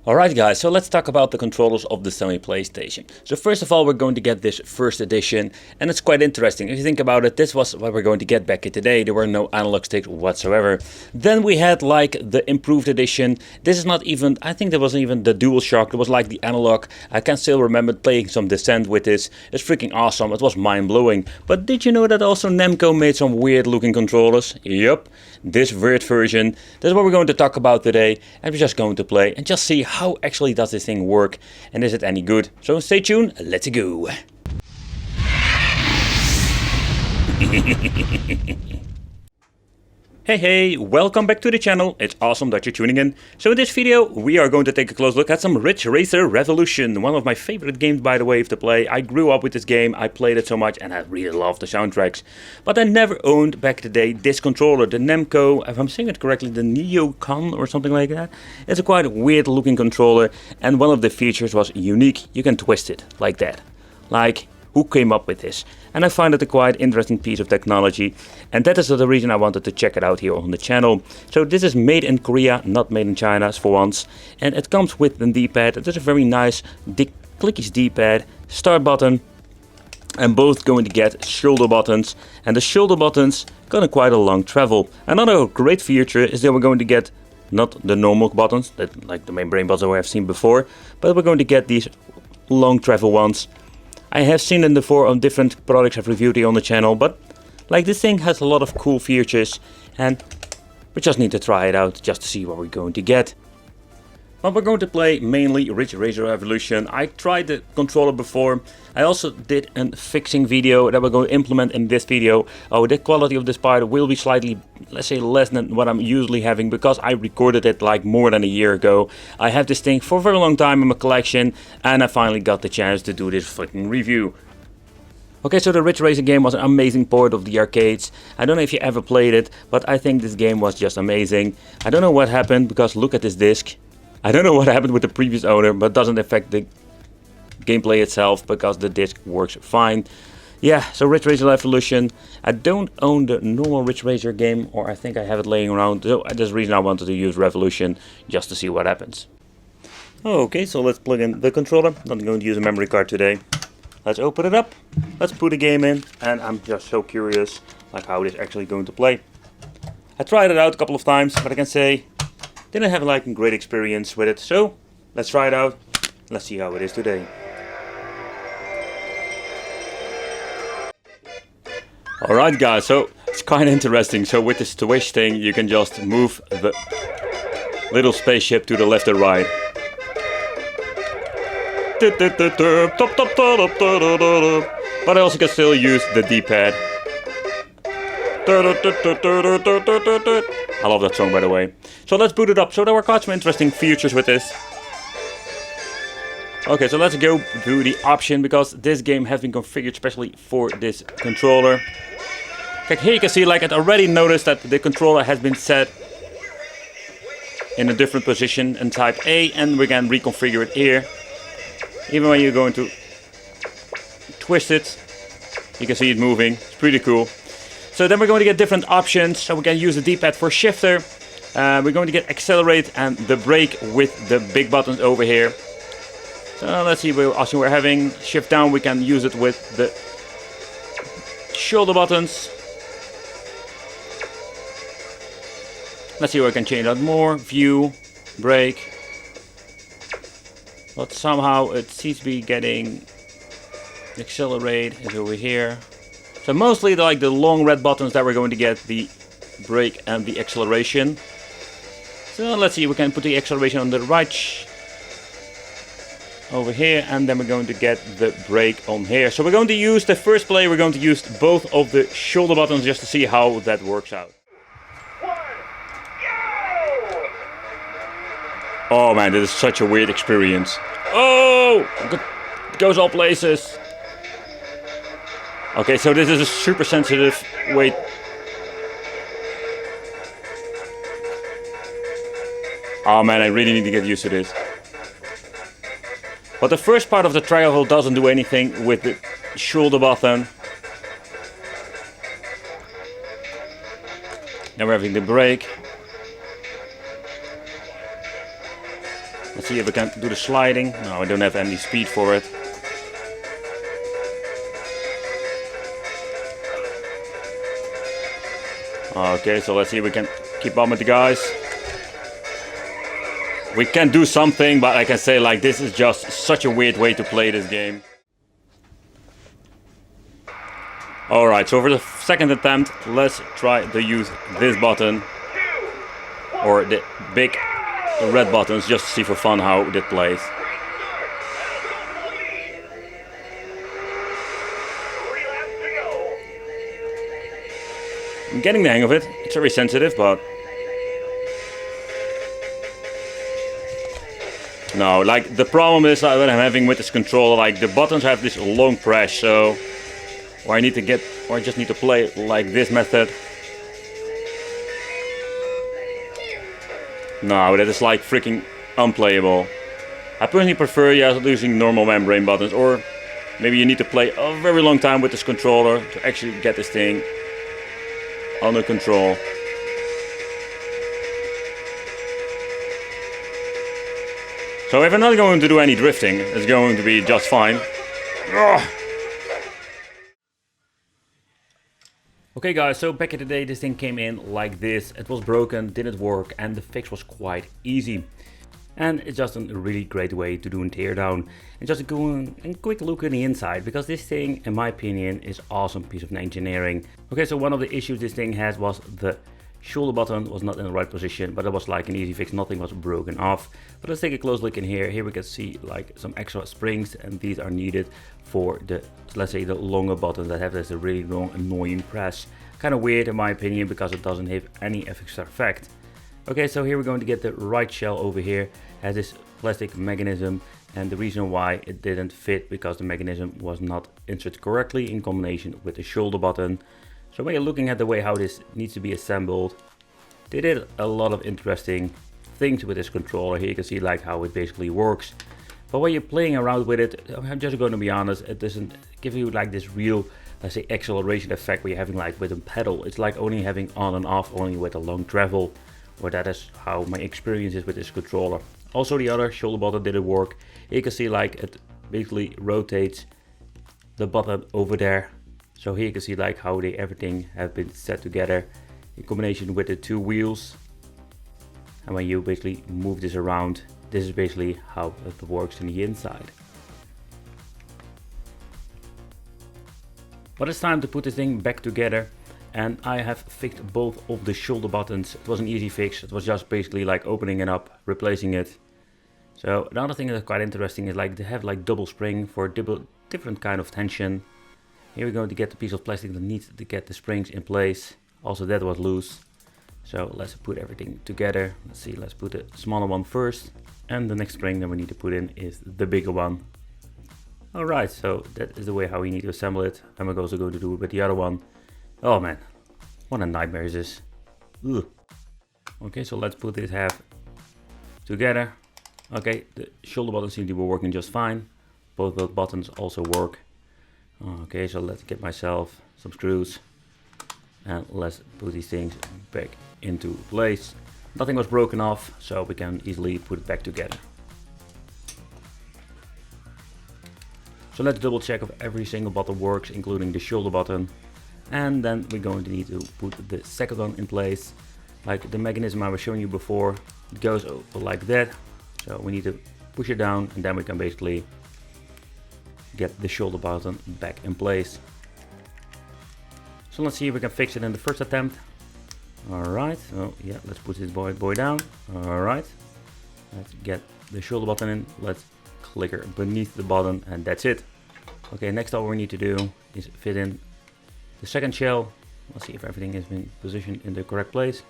Alright guys, so let's talk about the controllers of the Sony PlayStation. So first of all we're going to get this first edition, and it's quite interesting. If you think about it, this was what we're going to get back in today. There were no analog sticks whatsoever. Then we had like the improved edition. This is not even, I think there wasn't even the DualShock, it was like the analog. I can still remember playing some Descent with this. It's freaking awesome, it was mind-blowing. But did you know that also Namco made some weird looking controllers? Yup, this weird version. This is what we're going to talk about today, and we're just going to play and just see how actually does this thing work and is it any good. So stay tuned, let's go. Hey, welcome back to the channel. It's awesome that you're tuning in. So in this video we are going to take a close look at some Ridge Racer Revolution. One of my favorite games, by the way, to play. I grew up with this game, I played it so much and I really love the soundtracks. But I never owned back in the day this controller, the Namco, if I'm saying it correctly, the NeoCon or something like that. It's a quite weird looking controller, and one of the features was unique. You can twist it like that. Like, who came up with this? And I find it a quite interesting piece of technology, and that is the reason I wanted to check it out here on the channel. So this is made in Korea, not made in China for once, and it comes with the D-pad. It is a very nice clickies D-pad, start button, and both going to get shoulder buttons, and the shoulder buttons gonna quite a long travel. Another great feature is that we're going to get not the normal buttons, that like the main brain buttons we have seen before, but we're going to get these long travel ones. I have seen them before on different products I've reviewed here on the channel, but like this thing has a lot of cool features, and we just need to try it out just to see what we're going to get. But we're going to play mainly Ridge Racer Revolution. I tried the controller before. I also did a fixing video that we're going to implement in this video. Oh, the quality of this part will be slightly, let's say, less than what I'm usually having, because I recorded it like more than a year ago. I have this thing for a very long time in my collection, and I finally got the chance to do this freaking review. Okay, so the Ridge Racer game was an amazing port of the arcades. I don't know if you ever played it, but I think this game was just amazing. I don't know what happened, because look at this disc. I don't know what happened with the previous owner, but doesn't affect the gameplay itself because the disc works fine. Yeah, so Ridge Racer Revolution. I don't own the normal Ridge Racer game, or I think I have it laying around. So that's the reason I wanted to use Revolution, just to see what happens. Okay, so let's plug in the controller. Not going to use a memory card today. Let's open it up. Let's put a game in, and I'm just so curious like how it is actually going to play. I tried it out a couple of times, but I can say didn't have like a great experience with it, so let's try it out. Let's see how it is today. Alright guys, so it's kind of interesting. So with this twist thing you can just move the little spaceship to the left or right. But I also can still use the D-pad. I love that song, by the way. So let's boot it up. So there were quite some interesting features with this. Okay, so let's go to the option, because this game has been configured especially for this controller. Okay, here you can see, like, I already noticed that the controller has been set in a different position in type A, and we can reconfigure it here. Even when you're going to twist it, you can see it moving. It's pretty cool. So then we're going to get different options. So we can use the D-pad for shifter. We're going to get accelerate and the brake with the big buttons over here. So let's see, also we're having shift down. We can use it with the shoulder buttons. Let's see where I can change that more. View, brake. But somehow it seems to be getting accelerate is over here. So mostly like the long red buttons that we're going to get the brake and the acceleration. So let's see, we can put the acceleration on the right over here, and then we're going to get the brake on here. So we're going to use the first play, we're going to use both of the shoulder buttons just to see how that works out. Oh man, this is such a weird experience. Oh! It goes all places. Okay, so this is a super sensitive weight. Oh man, I really need to get used to this. But the first part of the travel doesn't do anything with the shoulder button. Now we're having the brake. Let's see if we can do the sliding. No, I don't have any speed for it. Okay, so let's see if we can keep on with the guys. We can do something, but I can say like this is just such a weird way to play this game. Alright, so for the second attempt, let's try to use this button. Or the big red buttons, just to see for fun how it plays. I'm getting the hang of it. It's very sensitive, but... No, like the problem is that I'm having with this controller, like the buttons have this long press, so... Or I just need to play it like this method. No, that is like freaking unplayable. I personally prefer using normal membrane buttons, or maybe you need to play a very long time with this controller to actually get this thing under control. So if I'm not going to do any drifting, it's going to be just fine. Ugh. Okay guys, so back in the day this thing came in like this. It was broken, didn't work, and the fix was quite easy. And it's just a really great way to do a teardown. And just go a quick look at the inside, because this thing, in my opinion, is awesome piece of engineering. Okay, so one of the issues this thing has was the shoulder button was not in the right position, but it was like an easy fix, nothing was broken off. But let's take a close look in here. Here we can see like some extra springs, and these are needed for the, let's say, the longer buttons that have this really long annoying press. Kind of weird in my opinion, because it doesn't have any extra effect. Okay, so here we're going to get the right shell over here, has this plastic mechanism, and the reason why it didn't fit because the mechanism was not inserted correctly in combination with the shoulder button. So when you're looking at the way how this needs to be assembled, they did a lot of interesting things with this controller. Here you can see like how it basically works. But when you're playing around with it, I'm just going to be honest, it doesn't give you like this real, let's say, acceleration effect where you're having like with a pedal. It's like only having on and off only with a long travel. Or that is how my experience is with this controller. Also the other shoulder button didn't work. Here you can see like it basically rotates the button over there. So here you can see like how everything have been set together in combination with the two wheels. And when you basically move this around, this is basically how it works in the inside. But it's time to put this thing back together. And I have fixed both of the shoulder buttons. It was an easy fix. It was just basically like opening it up, replacing it. So another thing that's quite interesting is like they have like double spring for different kind of tension. Here we're going to get the piece of plastic that needs to get the springs in place. Also that was loose. So let's put everything together. Let's see, let's put the smaller one first. And the next spring that we need to put in is the bigger one. Alright, so that is the way how we need to assemble it. And we're also going to do it with the other one. Oh man, what a nightmare is this. Ugh. Okay, so let's put this half together. Okay, the shoulder buttons seem to be working just fine. Both those buttons also work. Okay, so let's get myself some screws and let's put these things back into place. Nothing was broken off, so we can easily put it back together. So let's double check if every single button works, including the shoulder button. And then we're going to need to put the second one in place. Like the mechanism I was showing you before, it goes over like that. So we need to push it down, and then we can basically get the shoulder button back in place. So let's see if we can fix it in the first attempt. Alright, so yeah, let's put this boy down. Alright, let's get the shoulder button in. Let's clicker beneath the button, and that's it. Okay, next all we need to do is fit in the second shell. Let's see if everything has been positioned in the correct place.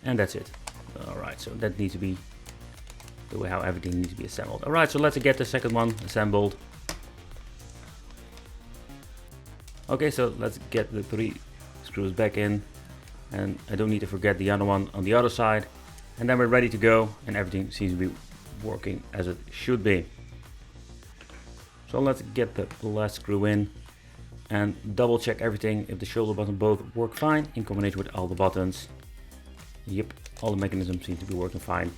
And that's it. Alright, so that needs to be the way how everything needs to be assembled. Alright, so let's get the second one assembled. Okay, so let's get the 3 screws back in. And I don't need to forget the other one on the other side. And then we're ready to go, and everything seems to be working as it should be. So let's get the last screw in and double check everything if the shoulder button both work fine in combination with all the buttons. Yep, all the mechanisms seem to be working fine.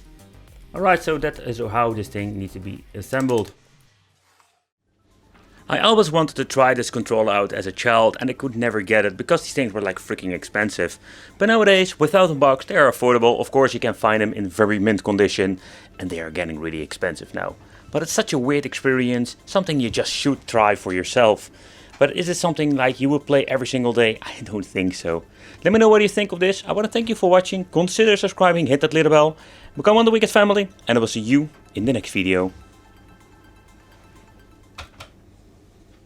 Alright, so that is how this thing needs to be assembled. I always wanted to try this controller out as a child and I could never get it because these things were like freaking expensive. But nowadays, with $1,000 they are affordable. Of course you can find them in very mint condition and they are getting really expensive now. But it's such a weird experience, something you just should try for yourself. But is it something like you would play every single day? I don't think so. Let me know what you think of this. I want to thank you for watching. Consider subscribing, hit that little bell, become one of the Wicked family, and I will see you in the next video.